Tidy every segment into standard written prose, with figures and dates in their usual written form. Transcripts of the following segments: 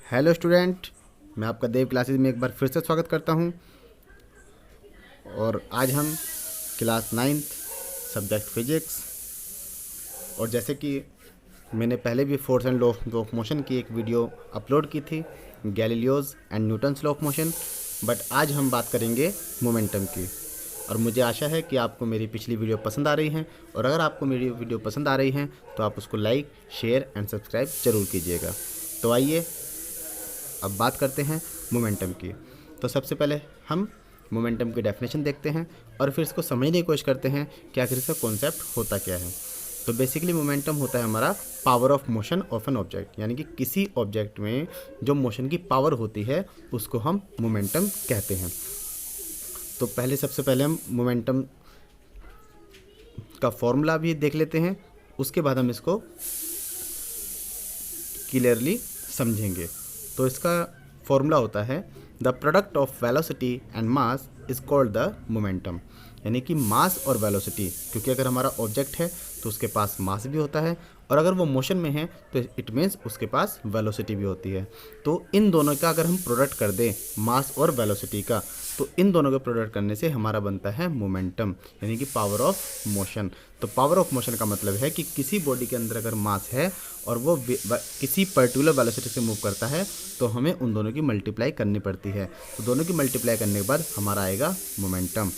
Hello student, मैं आपका देव classes में एक बार फिर से स्वागत करता हूं। और आज हम क्लास 9th सब्जेक्ट फिजिक्स, और जैसे कि मैंने पहले भी force and law of motion की एक वीडियो अपलोड की थी, Galileo's and Newton's law of motion, but आज हम बात करेंगे मोमेंटम की। और मुझे आशा है कि आपको मेरी पिछली वीडियो पसंद आ रही है, और अगर आपको मेरी वीडियो पसंद आ रही है तो आप उसको लाइक, शेयर एंड सब्सक्राइब ज़रूर कीजिएगा। तो आइए अब बात करते हैं मोमेंटम की। तो सबसे पहले हम मोमेंटम की डेफिनेशन देखते हैं और फिर इसको समझने की कोशिश करते हैं कि आखिर इसका कॉन्सेप्ट होता क्या है। तो बेसिकली मोमेंटम होता है हमारा power of motion of an object, यानी कि किसी ऑब्जेक्ट में जो मोशन की पावर होती है उसको हम मोमेंटम कहते हैं। तो सबसे पहले हम मोमेंटम का फॉर्मूला भी देख लेते हैं, उसके बाद हम इसको क्लियरली समझेंगे। तो इसका फॉर्मूला होता है the product of velocity and mass is called the momentum, यानी कि मास और वेलोसिटी, क्योंकि अगर हमारा ऑब्जेक्ट है तो उसके पास मास भी होता है, और अगर वो मोशन में है तो इट मीन्स उसके पास वेलोसिटी भी होती है। तो इन दोनों का अगर हम प्रोडक्ट कर दें, मास और वेलोसिटी का, तो इन दोनों का प्रोडक्ट करने से हमारा बनता है मोमेंटम, यानी कि पावर ऑफ मोशन। तो पावर ऑफ मोशन का मतलब है कि किसी बॉडी के अंदर अगर मास है और वो किसी पर्टिकुलर वेलोसिटी से मूव करता है तो हमें उन दोनों की मल्टीप्लाई करनी पड़ती है। तो दोनों की मल्टीप्लाई करने के बाद हमारा आएगा मोमेंटम,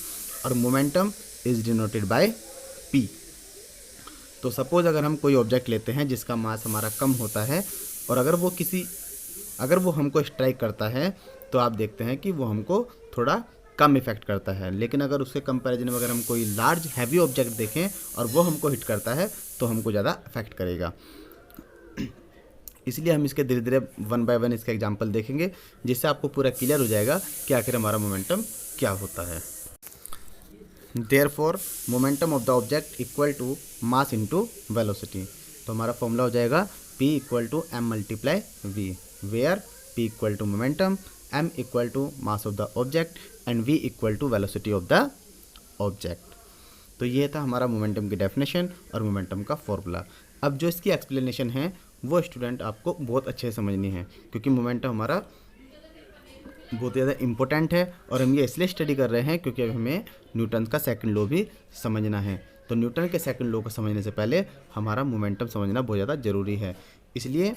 और momentum is denoted by P. तो सपोज अगर हम कोई ऑब्जेक्ट लेते हैं जिसका मास हमारा कम होता है, और अगर वो हमको स्ट्राइक करता है तो आप देखते हैं कि वो हमको थोड़ा कम इफेक्ट करता है। लेकिन अगर उसके कंपैरिजन में अगर हम कोई लार्ज हैवी ऑब्जेक्ट देखें और वो हमको हिट करता है तो हमको ज़्यादा इफेक्ट करेगा। इसलिए हम इसके धीरे धीरे वन बाय वन इसका एग्जांपल देखेंगे, जिससे आपको पूरा क्लियर हो जाएगा कि आखिर हमारा मोमेंटम क्या होता है। Therefore, momentum of the object equal to mass into velocity। तो हमारा फॉर्मूला हो जाएगा P equal to M multiply V, where P equal to momentum, m equal to mass of the object and v equal to velocity of the object. तो ये था हमारा momentum की definition और मोमेंटम का फॉर्मूला। अब जो इसकी एक्सप्लेनेशन है वो स्टूडेंट आपको बहुत अच्छे से समझनी है, क्योंकि मोमेंटम हमारा बहुत ज़्यादा इम्पोर्टेंट है, और हम ये इसलिए स्टडी कर रहे हैं क्योंकि अब हमें न्यूटन का सेकंड लॉ भी समझना है। तो न्यूटन के सेकंड लॉ को समझने से पहले हमारा मोमेंटम समझना बहुत ज़्यादा ज़रूरी है, इसलिए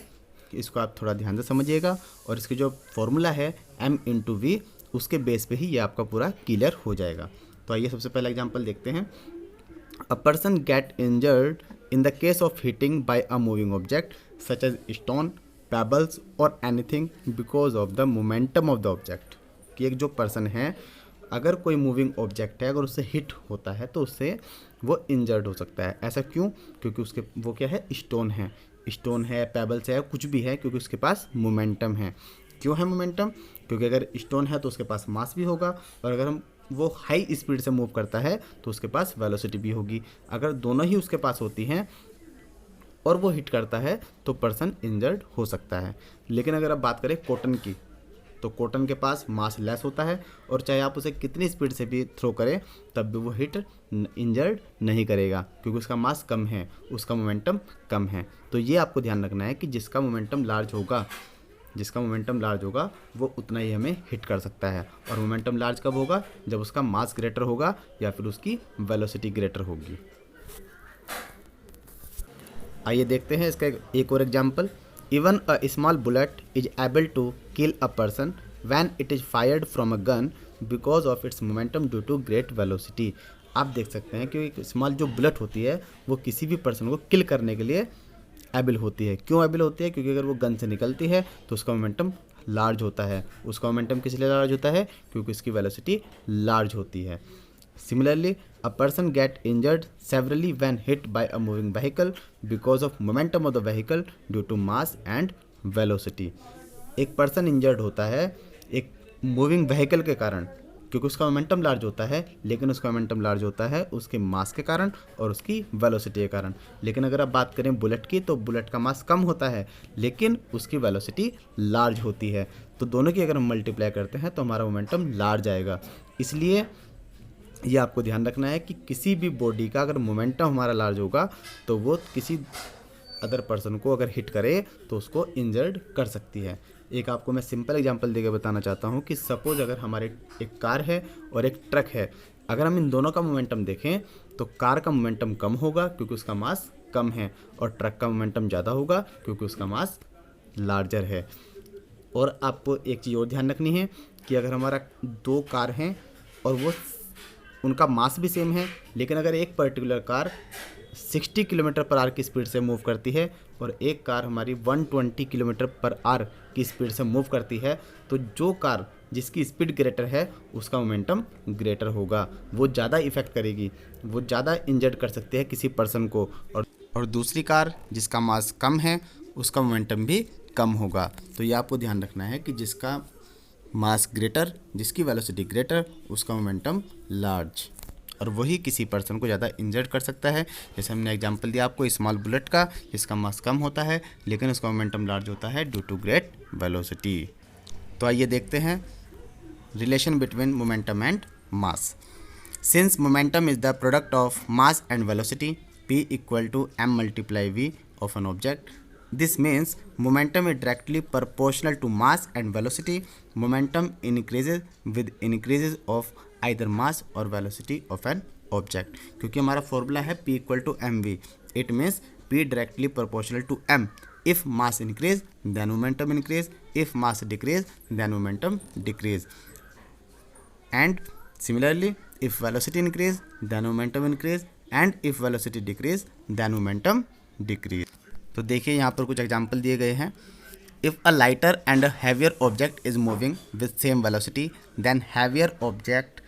इसको आप थोड़ा ध्यान से समझिएगा। और इसकी जो फॉर्मूला है m इंटू वी, उसके बेस पे ही ये आपका पूरा क्लियर हो जाएगा। तो आइए सबसे पहला एग्जाम्पल देखते हैं। A person get injured in the case of hitting by a moving object such as stone, pebbles और anything because of the momentum of the object. कि एक जो पर्सन है, अगर कोई मूविंग ऑब्जेक्ट है, अगर उससे हिट होता है तो उससे वो इंजर्ड हो सकता है। ऐसा क्यों? क्योंकि उसके वो क्या है, स्टोन है, पेबल्स है, कुछ भी है, क्योंकि उसके पास मोमेंटम है। क्यों है मोमेंटम? क्योंकि अगर स्टोन है तो उसके पास मास भी होगा, और अगर वो हाई स्पीड से मूव करता है तो उसके पास वेलोसिटी भी होगी। अगर दोनों ही उसके पास होती हैं और वो हिट करता है तो पर्सन इंजर्ड हो सकता है। लेकिन अगर आप बात करें कॉटन की, तो कॉटन के पास मास लेस होता है, और चाहे आप उसे कितनी स्पीड से भी थ्रो करें तब भी वो हिट इंजर्ड नहीं करेगा, क्योंकि उसका मास कम है, उसका मोमेंटम कम है। तो ये आपको ध्यान रखना है कि जिसका मोमेंटम लार्ज होगा वो उतना ही हमें हिट कर सकता है। और मोमेंटम लार्ज कब होगा? जब उसका मास ग्रेटर होगा या फिर उसकी वेलोसिटी ग्रेटर होगी। आइए देखते हैं इसका एक और example. Even a small bullet is able to kill a person when it is fired from a gun because of its momentum due to great velocity. आप देख सकते हैं कि एक स्मॉल जो बुलेट होती है वो किसी भी पर्सन को किल करने के लिए एबल होती है। क्यों एबल होती है? क्योंकि अगर वो गन से निकलती है तो उसका मोमेंटम लार्ज होता है। उसका मोमेंटम किस लिए लार्ज होता है? क्योंकि उसकी वेलोसिटी लार्ज होती है। Similarly, a person get injured severely when hit by a moving vehicle because of momentum of the vehicle due to mass and velocity। एक पर्सन इंजर्ड होता है एक मूविंग व्हीकल के कारण, क्योंकि उसका मोमेंटम लार्ज होता है, लेकिन उसका मोमेंटम लार्ज होता है उसके मास के कारण और उसकी वेलोसिटी के कारण। लेकिन अगर आप बात करें बुलेट की, तो बुलेट का मास कम होता है लेकिन उसकी वेलोसिटी लार्ज होती है। तो दोनों की अगर हम मल्टीप्लाई करते हैं तो हमारा मोमेंटम लार्ज आएगा। इसलिए ये आपको ध्यान रखना है कि किसी भी बॉडी का अगर मोमेंटम हमारा लार्ज होगा तो वो किसी अदर पर्सन को अगर हिट करे तो उसको इंजर्ड कर सकती है। एक आपको मैं सिंपल एग्जांपल देकर बताना चाहता हूँ कि सपोज अगर हमारे एक कार है और एक ट्रक है, अगर हम इन दोनों का मोमेंटम देखें तो कार का मोमेंटम कम होगा क्योंकि उसका मास कम है, और ट्रक का मोमेंटम ज़्यादा होगा क्योंकि उसका मास लार्जर है। और आपको एक चीज़ और ध्यान रखनी है कि अगर हमारा दो कार हैं और वो उनका मास भी सेम है, लेकिन अगर एक particular car 60 kilometre per hour की स्पीड से मूव करती है और एक कार हमारी 120 किलोमीटर पर आवर की स्पीड से मूव करती है, तो जो कार जिसकी स्पीड ग्रेटर है उसका मोमेंटम ग्रेटर होगा, वो ज़्यादा इफेक्ट करेगी, वो ज़्यादा इंजर्ड कर सकती है किसी पर्सन को। और दूसरी कार जिसका मास कम है उसका मोमेंटम भी कम होगा। तो ये आपको ध्यान रखना है कि जिसका मास ग्रेटर, जिसकी वेलोसिटी ग्रेटर, उसका मोमेंटम लार्ज, और वही किसी पर्सन को ज़्यादा इंजर्ड कर सकता है। जैसे हमने एग्जांपल दिया आपको स्मॉल बुलेट का, जिसका मास कम होता है लेकिन उसका मोमेंटम लार्ज होता है ड्यू टू ग्रेट वेलोसिटी। तो आइए देखते हैं relation between momentum and mass. Since momentum is the product of mass and velocity, P equal to m multiply v of an object. This means momentum is directly proportional to mass and velocity. Momentum increases with increases of either mass or velocity of an object. क्योंकि हमारा formula है P equal to mv. It means P directly proportional to m. If mass increase, then momentum increase. If mass decrease, then momentum decrease. And similarly, if velocity increase, then momentum increase. And if velocity decrease then momentum decrease. तो देखिए यहाँ पर कुछ example दिए गए हैं। If a lighter and a heavier object is moving with same velocity, then heavier object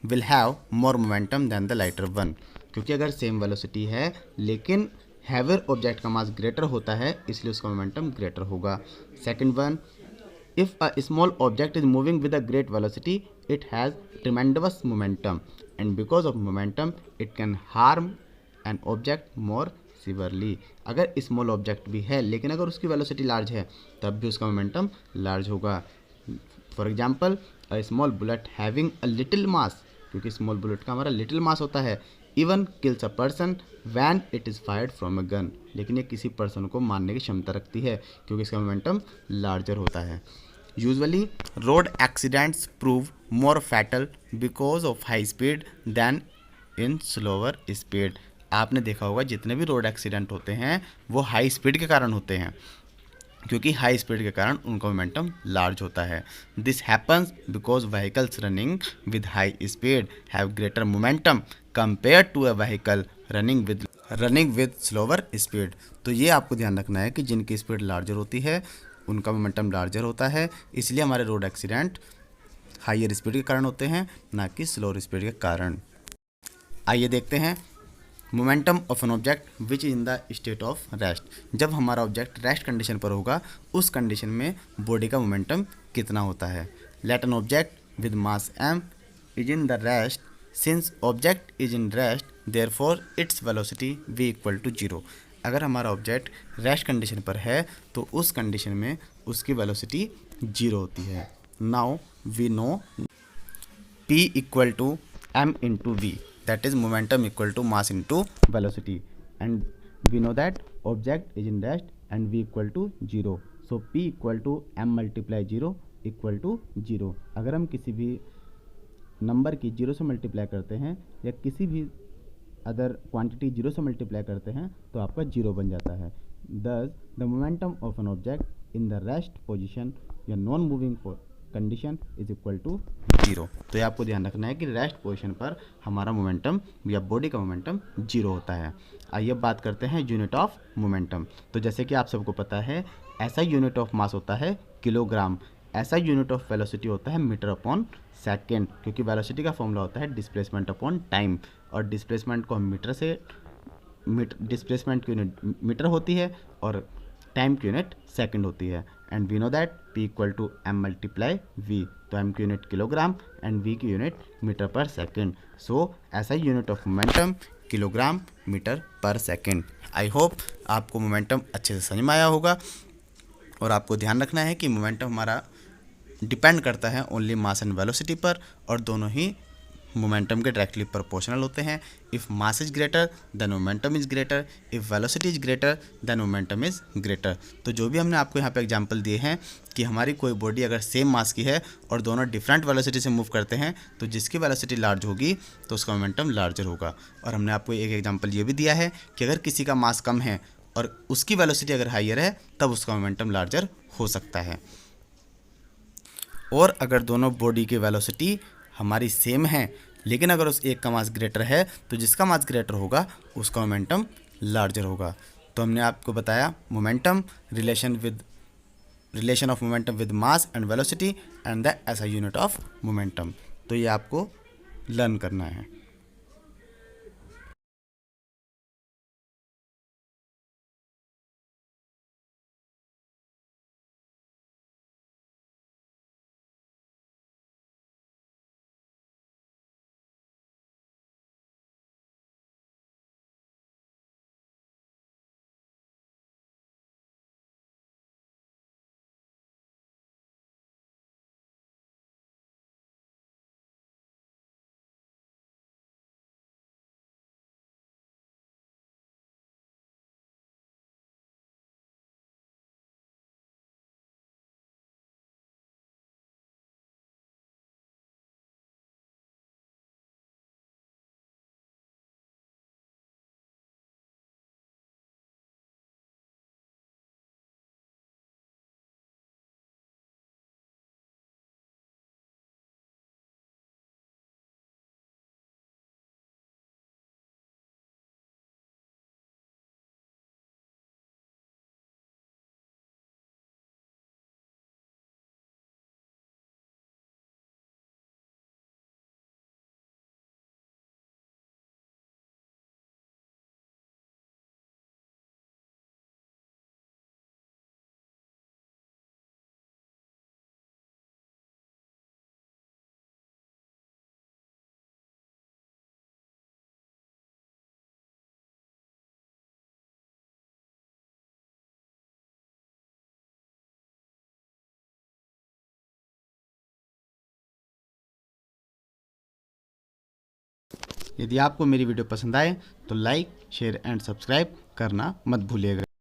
will have more momentum than the lighter one. क्योंकि अगर सेम वेलोसिटी है लेकिन हैवियर ऑब्जेक्ट का मास ग्रेटर होता है, इसलिए उसका मोमेंटम ग्रेटर होगा। Second one, if a small object is moving with a great velocity, it has tremendous momentum, and because of momentum it can harm an object more severely. अगर small object भी है लेकिन अगर उसकी velocity large है तब भी उसका मोमेंटम लार्ज होगा। For example, a small bullet having a little mass, क्योंकि स्मॉल बुलेट का हमारा लिटिल मास होता है, even kills a person when it is fired from a gun. लेकिन ये किसी पर्सन को मारने की क्षमता रखती है क्योंकि इसका मोमेंटम लार्जर होता है। Usually road accidents prove more fatal because of high speed than in slower speed. आपने देखा होगा जितने भी रोड एक्सीडेंट होते हैं वो हाई स्पीड के कारण होते हैं, क्योंकि हाई स्पीड के कारण उनका मोमेंटम लार्ज होता है। This happens because vehicles running with high speed have greater momentum compare to a vehicle running with slower speed. तो ये आपको ध्यान रखना है कि जिनकी स्पीड लार्जर होती है उनका मोमेंटम लार्जर होता है, इसलिए हमारे रोड एक्सीडेंट हाइयर स्पीड के कारण होते हैं, ना कि स्लोअर स्पीड के कारण। आइए देखते हैं momentum of an object which is in the state of rest. जब हमारा ऑब्जेक्ट रेस्ट कंडीशन पर होगा उस कंडीशन में बॉडी का मोमेंटम कितना होता है। Let an object with mass m is in the rest, since object is in rest therefore its velocity v equal to 0। अगर हमारा ऑब्जेक्ट रेस्ट कंडीशन पर है तो उस कंडीशन में उसकी वेलोसिटी 0 होती है। Now we know P equal to m into v, that is momentum equal to mass into velocity, and we know that object is in rest and v equal to 0, so P equal to m multiply 0 equal to 0। अगर हम किसी भी number की 0 से multiply करते हैं या किसी भी अदर क्वांटिटी 0 से मल्टीप्लाई करते हैं तो आपका 0 बन जाता है। Thus the momentum of an object in the rest position या non moving condition is equal to 0। तो ये आपको ध्यान रखना है कि रेस्ट पोजीशन पर हमारा मोमेंटम या बॉडी का मोमेंटम 0 होता है। आइए बात करते हैं यूनिट ऑफ मोमेंटम। तो जैसे कि आप सबको पता है ऐसा यूनिट ऑफ मास होता है किलोग्राम, ऐसा यूनिट ऑफ वेलोसिटी होता है मीटर अपॉन सेकेंड, क्योंकि वेलोसिटी का फॉर्मूला होता है डिस्प्लेसमेंट अपॉन टाइम, और डिस्प्लेसमेंट को हम मीटर से डिस्प्लेसमेंट की यूनिट मीटर होती है और टाइम की यूनिट सेकंड होती है। And we know that P equal to m multiply v, तो m की यूनिट किलोग्राम एंड v की unit metre per second. So ऐसा unit of momentum kilogram metre per second. I hope आपको momentum अच्छे से समझ में आया होगा, और आपको ध्यान रखना है कि मोमेंटम हमारा डिपेंड करता है ओनली मास एंड वेलोसिटी पर, और दोनों ही मोमेंटम के डायरेक्टली प्रोपोर्शनल होते हैं। If mass is greater than momentum is greater, if velocity is greater than momentum is greater. तो जो भी हमने आपको यहाँ पे एग्जांपल दिए हैं कि हमारी कोई बॉडी अगर सेम मास की है और दोनों डिफरेंट वेलोसिटी से मूव करते हैं तो जिसकी वेलोसिटी लार्ज होगी तो उसका मोमेंटम लार्जर होगा। और हमने आपको एक एग्जाम्पल ये भी दिया है कि अगर किसी का मास कम है और उसकी वेलोसिटी अगर हाइयर है तब उसका मोमेंटम लार्जर हो सकता है। और अगर दोनों बॉडी की वेलोसिटी हमारी सेम है लेकिन अगर उस एक का मास ग्रेटर है तो जिसका मास ग्रेटर होगा उसका मोमेंटम लार्जर होगा। तो हमने आपको बताया momentum relation of momentum with mass and velocity and the SI unit of momentum. तो ये आपको लर्न करना है। यदि आपको मेरी वीडियो पसंद आए तो लाइक शेयर एंड सब्सक्राइब करना मत भूलिएगा।